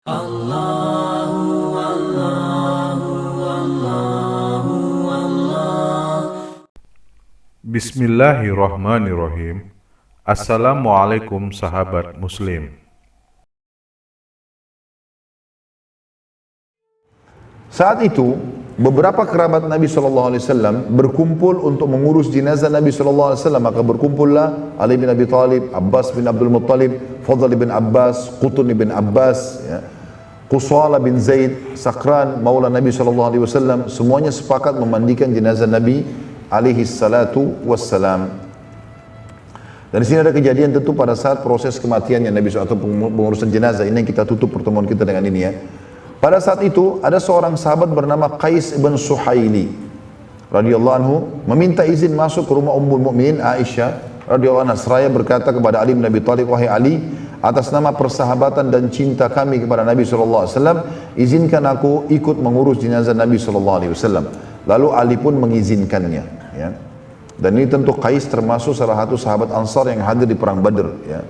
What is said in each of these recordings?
Allahu Allahu Allahu Allah. Bismillahirrahmanirrahim. Assalamualaikum sahabat muslim. Saat itu, beberapa kerabat Nabi SAW berkumpul untuk mengurus jenazah Nabi SAW. Maka berkumpullah Ali bin Abi Thalib, Abbas bin Abdul Muttalib, Fadl bin Abbas, Qutun bin Abbas, Qusala bin Zaid, Sakran, maula Nabi SAW. Semuanya sepakat memandikan jenazah Nabi alaihi salatu wassalam. Dan di sini ada kejadian tentu pada saat proses kematiannya Nabi SAW atau pengurusan jenazah. Ini yang kita tutup pertemuan kita dengan ini ya. Pada saat itu ada seorang sahabat bernama Qais ibn Suhaili radhiyallahu anhu meminta izin masuk ke rumah Ummul Mukminin Aisyah radhiyallahu anha seraya berkata kepada Ali bin Abi Thalib, wahai Ali, atas nama persahabatan dan cinta kami kepada Nabi SAW, izinkan aku ikut mengurus jenazah Nabi SAW. Lalu Ali pun mengizinkannya. Ya. Dan ini tentu Qais termasuk salah satu sahabat Ansar yang hadir di perang Badr. Ya.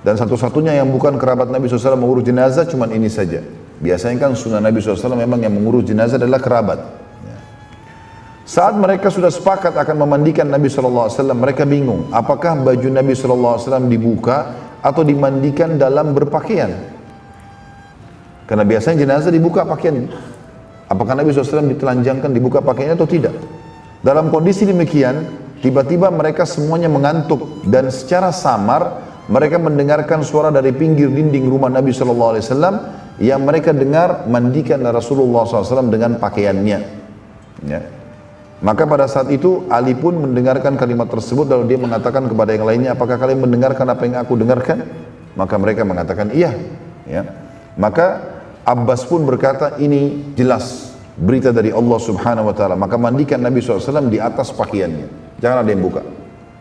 Dan satu-satunya yang bukan kerabat Nabi SAW mengurus jenazah cuma ini saja. Biasanya kan sunnah Nabi SAW memang yang mengurus jenazah adalah kerabat. Ya. Saat mereka sudah sepakat akan memandikan Nabi SAW, mereka bingung. Apakah baju Nabi SAW dibuka atau dimandikan dalam berpakaian? Karena biasanya jenazah dibuka pakaian. Apakah Nabi SAW ditelanjangkan dibuka pakaiannya atau tidak? Dalam kondisi demikian, tiba-tiba mereka semuanya mengantuk dan secara samar mereka mendengarkan suara dari pinggir dinding rumah Nabi SAW yang mereka dengar mandikan Rasulullah SAW dengan pakaiannya. Ya. Maka pada saat itu Ali pun mendengarkan kalimat tersebut lalu dia mengatakan kepada yang lainnya, apakah kalian mendengarkan apa yang aku dengarkan? Maka mereka mengatakan iya. Ya. Maka Abbas pun berkata, ini jelas berita dari Allah Subhanahu Wa Taala. Maka mandikan Nabi SAW di atas pakaiannya. Jangan ada yang buka.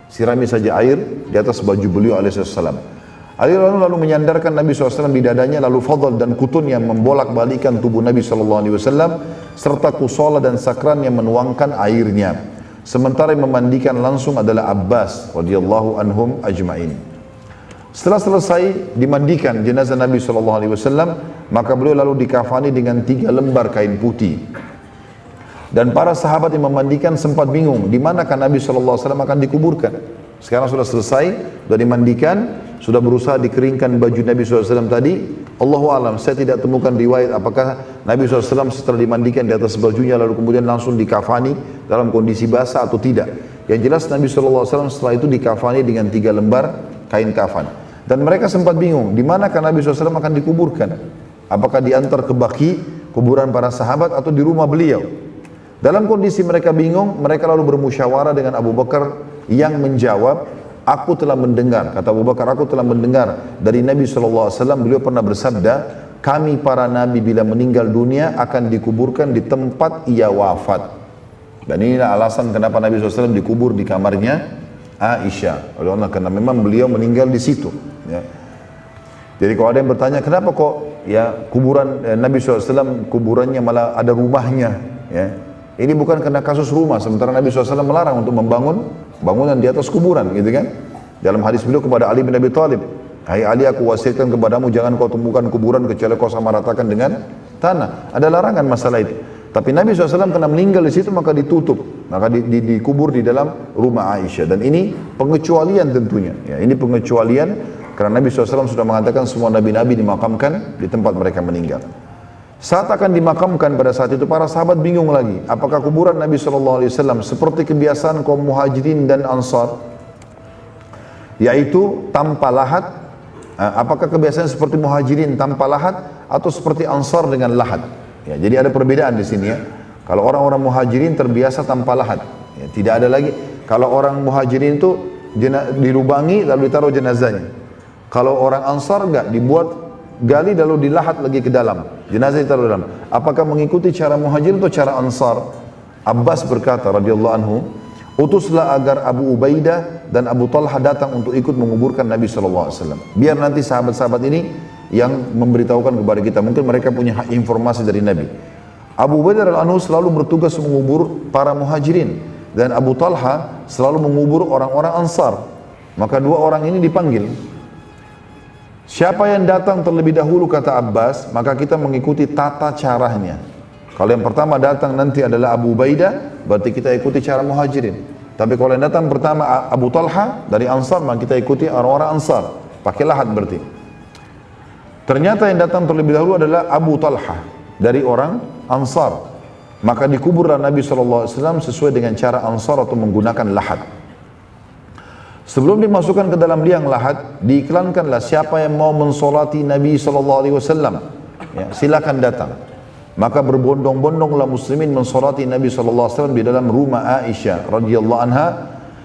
Sirami saja air di atas baju beliau alaihissalam. Ali lalu menyandarkan Nabi SAW di dadanya, lalu Fadl dan Qutun yang membolak-balikan tubuh Nabi SAW, serta Qusala dan Sakran yang menuangkan airnya. Sementara yang memandikan langsung adalah Abbas radhiyallahu anhum ajma'in. Setelah selesai dimandikan jenazah Nabi SAW, maka beliau lalu dikafani dengan 3 lembar kain putih. Dan para sahabat yang memandikan sempat bingung, di manakah Nabi SAW akan dikuburkan. Sekarang sudah selesai, sudah dimandikan, sudah berusaha dikeringkan baju Nabi SAW tadi. Allahu alam, saya tidak temukan riwayat apakah Nabi SAW setelah dimandikan di atas bajunya lalu kemudian langsung dikafani dalam kondisi basah atau tidak. Yang jelas Nabi SAW setelah itu dikafani dengan 3 lembar kain kafan. Dan mereka sempat bingung, di manakah Nabi SAW akan dikuburkan? Apakah diantar ke Baqi, kuburan para sahabat, atau di rumah beliau? Dalam kondisi mereka bingung, mereka lalu bermusyawarah dengan Abu Bakar yang menjawab, aku telah mendengar, kata Abu Bakar, aku telah mendengar dari Nabi SAW, beliau pernah bersabda, kami para Nabi bila meninggal dunia akan dikuburkan di tempat ia wafat. Dan inilah alasan kenapa Nabi SAW dikubur di kamarnya Aisyah. Karena memang beliau meninggal di situ. Ya. Jadi kalau ada yang bertanya, kenapa kok ya kuburan Nabi SAW kuburannya malah ada rumahnya? Ya. Ini bukan karena kasus rumah, sementara Nabi SAW melarang untuk membangun bangunan di atas kuburan, gitu kan? Dalam hadis beliau kepada Ali bin Abi Thalib, hai Ali, aku wasiatkan kepadamu jangan kau temukan kuburan kecuali kau sama ratakan dengan tanah. Ada larangan masalah itu. Tapi Nabi SAW karena meninggal di situ maka ditutup, maka dikubur di dalam rumah Aisyah. Dan ini pengecualian tentunya. Ya, ini pengecualian karena Nabi SAW sudah mengatakan semua nabi-nabi dimakamkan di tempat mereka meninggal. Saat akan dimakamkan pada saat itu para sahabat bingung lagi, apakah kuburan Nabi SAW seperti kebiasaan kaum muhajirin dan ansar, yaitu tanpa lahat, apakah kebiasaan seperti muhajirin tanpa lahat atau seperti ansar dengan lahat? Ya, jadi ada perbedaan di sini ya. Kalau orang-orang muhajirin terbiasa tanpa lahat, ya, tidak ada lagi. Kalau orang muhajirin itu dilubangi lalu ditaruh jenazahnya. Kalau orang ansar enggak, dibuat gali lalu dilahat lagi ke dalam, jenazah ditaruh dalam. Apakah mengikuti cara muhajirin atau cara ansar? Abbas berkata radhiyallahu anhu, utuslah agar Abu Ubaidah dan Abu Talha datang untuk ikut menguburkan Nabi SAW. Biar nanti sahabat-sahabat ini yang memberitahukan kepada kita, mungkin mereka punya informasi dari Nabi. Abu Ubaidah al-Anhu selalu bertugas mengubur para muhajirin dan Abu Talha selalu mengubur orang-orang ansar. Maka 2 orang ini dipanggil. Siapa yang datang terlebih dahulu kata Abbas, maka kita mengikuti tata caranya. Kalau yang pertama datang nanti adalah Abu Ubaidah, berarti kita ikuti cara Muhajirin. Tapi kalau yang datang pertama Abu Talha dari Ansar, maka kita ikuti orang-orang Ansar. Pakai lahat berarti. Ternyata yang datang terlebih dahulu adalah Abu Talha dari orang Ansar. Maka dikuburlah Nabi SAW sesuai dengan cara Ansar atau menggunakan lahat. Sebelum dimasukkan ke dalam liang lahat, diiklankanlah siapa yang mau mensolati Nabi SAW, ya, silakan datang. Maka berbondong-bondonglah muslimin mensolati Nabi SAW di dalam rumah Aisyah radhiyallahu anha,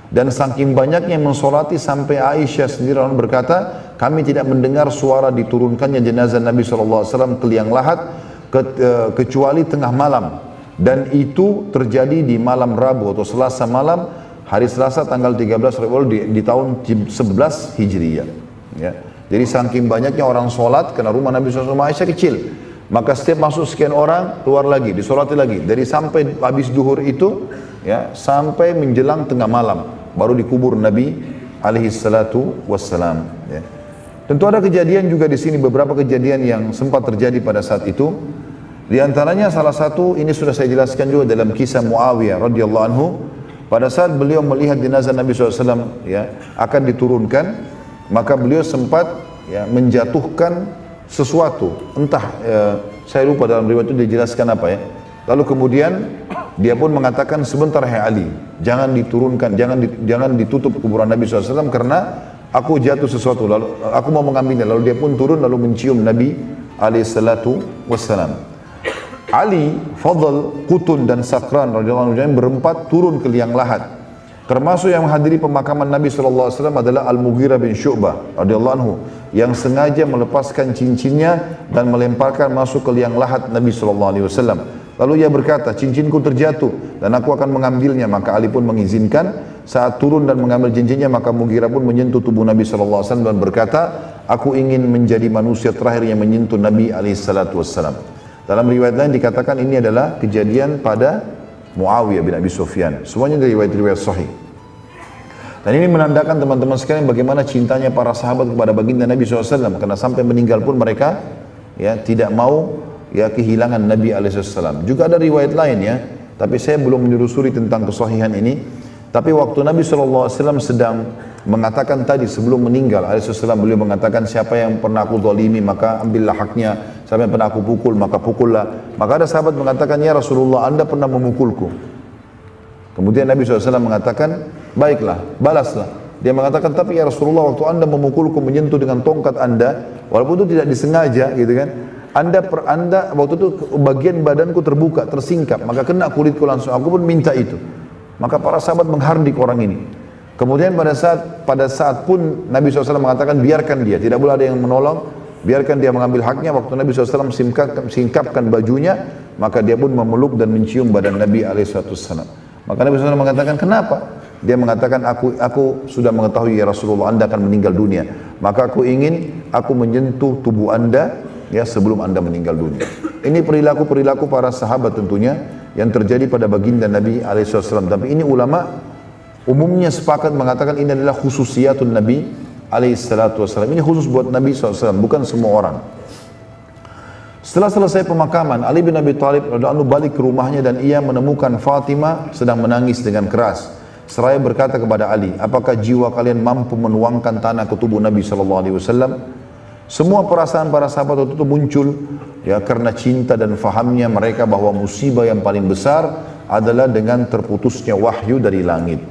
dan saking banyaknya yang mensolati sampai Aisyah sendiri berkata, kami tidak mendengar suara diturunkannya jenazah Nabi SAW ke liang lahat kecuali tengah malam, dan itu terjadi di malam Rabu atau Selasa malam, hari Selasa tanggal 13 Rabiul di tahun 11 Hijriyah. Ya. Jadi saking banyaknya orang sholat, karena rumah Nabi SAW Aisyah kecil, maka setiap masuk sekian orang, keluar lagi, disolati lagi. Dari sampai habis duhur itu, ya, sampai menjelang tengah malam, baru dikubur Nabi alaihissalatu wassalam. Ya. Tentu ada kejadian juga di sini, beberapa kejadian yang sempat terjadi pada saat itu. Di antaranya salah satu, ini sudah saya jelaskan juga dalam kisah Muawiyah radhiyallahu anhu. Pada saat beliau melihat jenazah Nabi SAW, ya, akan diturunkan, maka beliau sempat, ya, menjatuhkan sesuatu, entah saya lupa dalam riwayat itu dijelaskan apa, ya. Lalu kemudian dia pun mengatakan, sebentar hai Ali, jangan diturunkan, jangan ditutup kuburan Nabi SAW karena aku jatuh sesuatu, lalu aku mau mengambilnya. Lalu dia pun turun lalu mencium Nabi alaihissalam. Ali, Fadl, Qutun dan Sakran radhiyallahu anhu berempat turun ke liang lahat. Termasuk yang menghadiri pemakaman Nabi SAW adalah Al-Mughirah bin Syu'bah radhiyallahu anhu, yang sengaja melepaskan cincinnya dan melemparkan masuk ke liang lahat Nabi SAW. Lalu ia berkata, cincinku terjatuh dan aku akan mengambilnya. Maka Ali pun mengizinkan. Saat turun dan mengambil cincinnya, maka Mughirah pun menyentuh tubuh Nabi SAW dan berkata, aku ingin menjadi manusia terakhir yang menyentuh Nabi SAW. Dalam riwayat lain dikatakan ini adalah kejadian pada Muawiyah bin Abi Sufyan. Semuanya dari riwayat-riwayat sahih. Dan ini menandakan teman-teman sekalian bagaimana cintanya para sahabat kepada baginda Nabi SAW. Karena sampai meninggal pun mereka, ya, tidak mau, ya, kehilangan Nabi SAW. Juga ada riwayat lain, ya, tapi saya belum menyusuri tentang kesahihan ini. Tapi waktu Nabi SAW sedang mengatakan tadi sebelum meninggal alaihissalam, beliau mengatakan, siapa yang pernah aku zalimi maka ambillah haknya, siapa yang pernah aku pukul maka pukullah. Maka ada sahabat mengatakan, ya Rasulullah, anda pernah memukulku. Kemudian Nabi SAW mengatakan, baiklah, balaslah. Dia mengatakan, tapi ya Rasulullah, waktu anda memukulku, menyentuh dengan tongkat anda, walaupun itu tidak disengaja gitu kan, anda waktu itu bagian badanku terbuka, tersingkap, maka kena kulitku langsung, aku pun minta itu. Maka para sahabat menghardik orang ini. Kemudian pada saat pun Nabi SAW mengatakan, biarkan dia, tidak boleh ada yang menolong, biarkan dia mengambil haknya. Waktu Nabi SAW singkapkan bajunya, maka dia pun memeluk dan mencium badan Nabi SAW. Maka Nabi SAW mengatakan, kenapa? Dia mengatakan, aku sudah mengetahui ya Rasulullah, anda akan meninggal dunia. Maka aku ingin aku menyentuh tubuh anda, ya, sebelum anda meninggal dunia. Ini perilaku para sahabat tentunya yang terjadi pada baginda Nabi SAW. Tapi ini ulama umumnya sepakat mengatakan ini adalah khususiyatun Nabi SAW. Ini khusus buat Nabi SAW, bukan semua orang. Setelah selesai pemakaman, Ali bin Abi Thalib radhiyallahu anhu balik ke rumahnya dan ia menemukan Fatimah sedang menangis dengan keras. Seraya berkata kepada Ali, apakah jiwa kalian mampu menuangkan tanah ke tubuh Nabi SAW? Semua perasaan para sahabat waktu itu muncul, ya, karena cinta dan fahamnya mereka bahwa musibah yang paling besar adalah dengan terputusnya wahyu dari langit.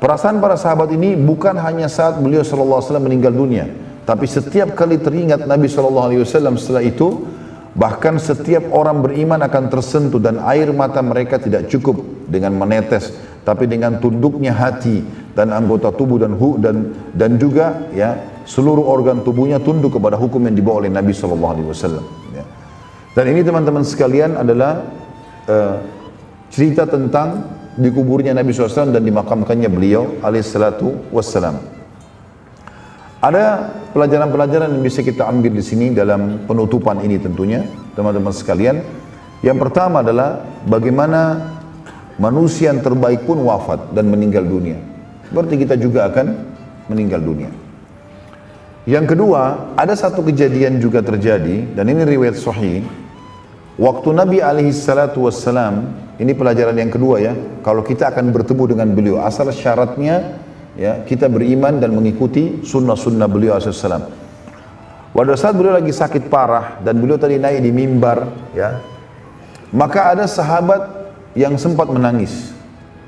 Perasaan para sahabat ini bukan hanya saat beliau SAW meninggal dunia, tapi setiap kali teringat Nabi SAW setelah itu, bahkan setiap orang beriman akan tersentuh dan air mata mereka tidak cukup dengan menetes, tapi dengan tunduknya hati dan anggota tubuh dan juga, ya, seluruh organ tubuhnya tunduk kepada hukum yang dibawa oleh Nabi SAW. Ya. Dan ini teman-teman sekalian adalah cerita tentang dikuburnya Nabi SAW dan dimakamkannya beliau alaihissalam. Ada pelajaran-pelajaran yang bisa kita ambil di sini dalam penutupan ini tentunya, teman-teman sekalian. Yang pertama adalah bagaimana manusia yang terbaik pun wafat dan meninggal dunia. Berarti kita juga akan meninggal dunia. Yang kedua, ada satu kejadian juga terjadi, dan ini riwayat sahih. Waktu Nabi SAW, ini pelajaran yang kedua ya, kalau kita akan bertemu dengan beliau, asal syaratnya ya kita beriman dan mengikuti sunnah-sunnah beliau SAW. Pada saat beliau lagi sakit parah dan beliau tadi naik di mimbar, ya, maka ada sahabat yang sempat menangis.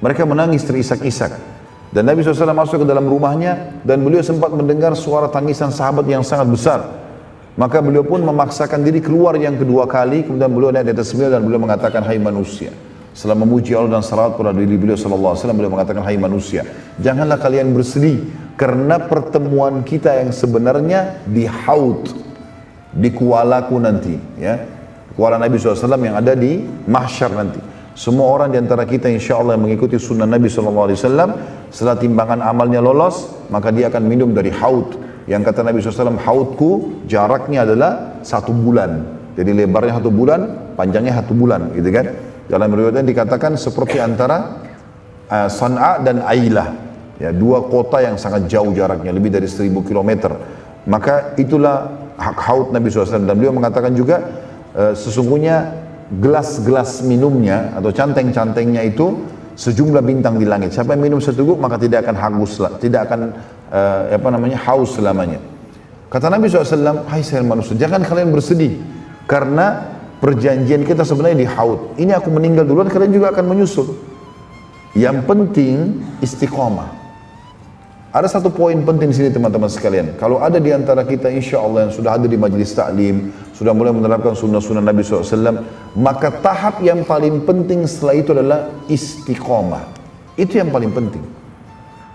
Mereka menangis terisak-isak. Dan Nabi SAW masuk ke dalam rumahnya dan beliau sempat mendengar suara tangisan sahabat yang sangat besar. Maka beliau pun memaksakan diri keluar yang kedua kali, kemudian beliau naik di atas mimbar dan beliau mengatakan, hai manusia. Setelah memuji Allah dan salawat pada diri beliau SAW, beliau mengatakan, hai manusia, janganlah kalian bersedih karena pertemuan kita yang sebenarnya di Haud, di kualaku nanti, ya, kuala Nabi SAW yang ada di mahsyar nanti. Semua orang di antara kita insya Allah yang mengikuti sunnah Nabi SAW, setelah timbangan amalnya lolos, maka dia akan minum dari Haud. Yang kata Nabi SAW, Haudku jaraknya adalah 1 bulan. Jadi lebarnya 1 bulan, panjangnya 1 bulan, gitu kan? Dalam riwayatnya dikatakan seperti antara San'a dan Ailah, ya, 2 kota yang sangat jauh jaraknya, lebih dari 1000 km. Maka itulah hak Haud Nabi SAW. Dan beliau mengatakan juga sesungguhnya gelas-gelas minumnya atau canteng-cantengnya itu sejumlah bintang di langit. Siapa yang minum seteguk maka tidak akan haus, tidak akan haus selamanya. Kata Nabi SAW, hai sekalian manusia, jangan kalian bersedih karena perjanjian kita sebenarnya di Haud. Ini aku meninggal duluan, kalian juga akan menyusul. Yang penting istiqomah. Ada satu poin penting di sini teman-teman sekalian. Kalau ada di antara kita insya Allah yang sudah ada di majelis taklim, sudah mulai menerapkan sunnah-sunnah Nabi SAW, maka tahap yang paling penting setelah itu adalah istiqomah. Itu yang paling penting.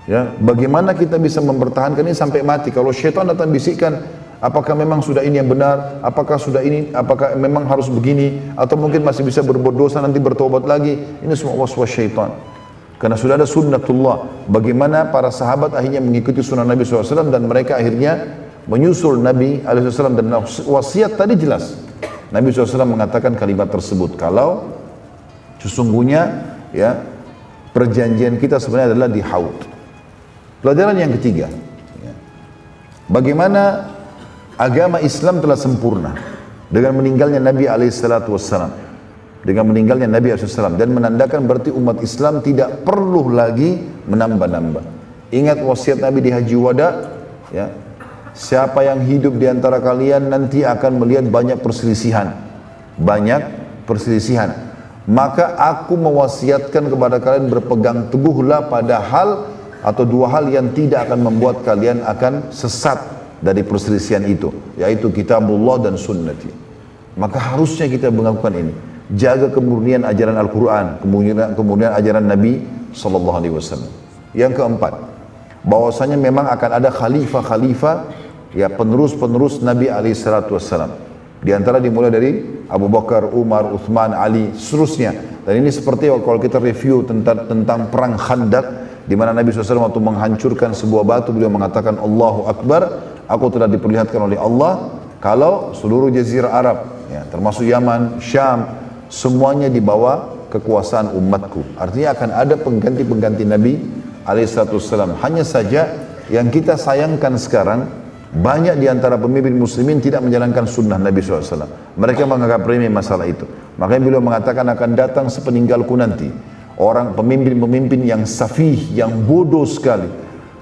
Ya, bagaimana kita bisa mempertahankan ini sampai mati? Kalau syaitan datang bisikkan, apakah memang sudah ini yang benar? Apakah sudah ini? Apakah memang harus begini? Atau mungkin masih bisa berbuat dosa nanti bertobat lagi? Ini semua waswas syaitan. Karena sudah ada sunnatullah. Bagaimana para sahabat akhirnya mengikuti sunnah Nabi SAW dan mereka akhirnya menyusul Nabi SAW. Dan wasiat tadi jelas. Nabi SAW mengatakan kalimat tersebut. Kalau sesungguhnya ya perjanjian kita sebenarnya adalah di Haud. Pelajaran yang ketiga. Ya, bagaimana agama Islam telah sempurna dengan meninggalnya Nabi SAW. Dengan meninggalnya Nabi SAW dan menandakan berarti umat Islam tidak perlu lagi menambah-nambah. Ingat wasiat Nabi di Haji Wada, ya, siapa yang hidup di antara kalian nanti akan melihat banyak perselisihan, maka aku mewasiatkan kepada kalian berpegang teguhlah pada hal atau 2 hal yang tidak akan membuat kalian akan sesat dari perselisihan itu, yaitu kitabullah dan sunnati. Maka harusnya kita melakukan ini. Jaga kemurnian ajaran Al-Quran, kemudian ajaran Nabi SAW. Yang keempat, bahwasanya memang akan ada khalifah-khalifah, ya, penerus-penerus Nabi SAW. Di antara dimulai dari Abu Bakar, Umar, Uthman, Ali, seterusnya. Dan ini seperti kalau kita review tentang perang Khandak, di mana Nabi SAW waktu menghancurkan sebuah batu, beliau mengatakan Allahu Akbar, aku telah diperlihatkan oleh Allah kalau seluruh jazirah Arab, ya, termasuk Yaman, Syam, semuanya di bawah kekuasaan umatku. Artinya akan ada pengganti-pengganti Nabi alaihissalam. Hanya saja yang kita sayangkan sekarang, banyak di antara pemimpin muslimin tidak menjalankan sunnah Nabi SAW. Mereka menganggap remeh masalah itu. Makanya beliau mengatakan akan datang sepeninggalku nanti orang pemimpin-pemimpin yang safih, yang bodoh sekali.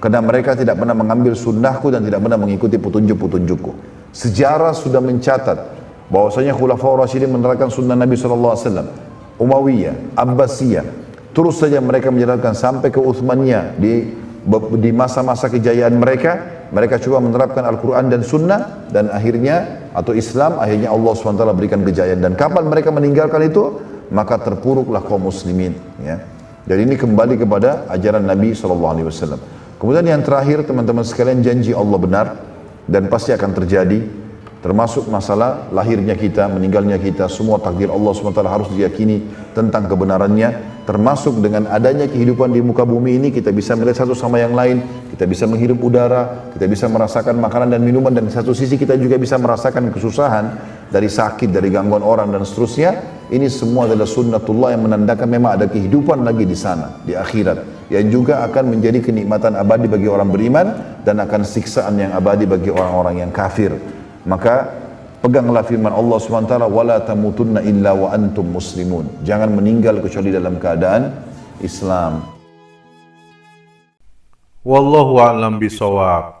Karena mereka tidak pernah mengambil sunnahku dan tidak pernah mengikuti petunjuk-petunjukku. Sejarah sudah mencatat bahwasanya Khulafaur Rasyidin menerapkan sunnah Nabi SAW, Umayyah, Abbasiyah, terus saja mereka menjalankan sampai ke Uthmaniyah. Di masa-masa kejayaan mereka coba menerapkan Al-Quran dan sunnah, dan akhirnya atau Islam, akhirnya Allah SWT berikan kejayaan. Dan kapan mereka meninggalkan itu, maka terpuruklah kaum muslimin, ya. Jadi ini kembali kepada ajaran Nabi SAW. Kemudian yang terakhir teman-teman sekalian, janji Allah benar dan pasti akan terjadi. Termasuk masalah lahirnya kita, meninggalnya kita, semua takdir Allah SWT harus diyakini tentang kebenarannya. Termasuk dengan adanya kehidupan di muka bumi ini, kita bisa melihat satu sama yang lain, kita bisa menghirup udara, kita bisa merasakan makanan dan minuman, dan di satu sisi kita juga bisa merasakan kesusahan dari sakit, dari gangguan orang dan seterusnya. Ini semua adalah sunnatullah yang menandakan memang ada kehidupan lagi di sana, di akhirat. yang juga akan menjadi kenikmatan abadi bagi orang beriman dan akan siksaan yang abadi bagi orang-orang yang kafir. Maka peganglah firman Allah SWT, wala tamutunna illa wa antum muslimun. Jangan meninggal kecuali dalam keadaan Islam. Wallahu a'lam bishawab.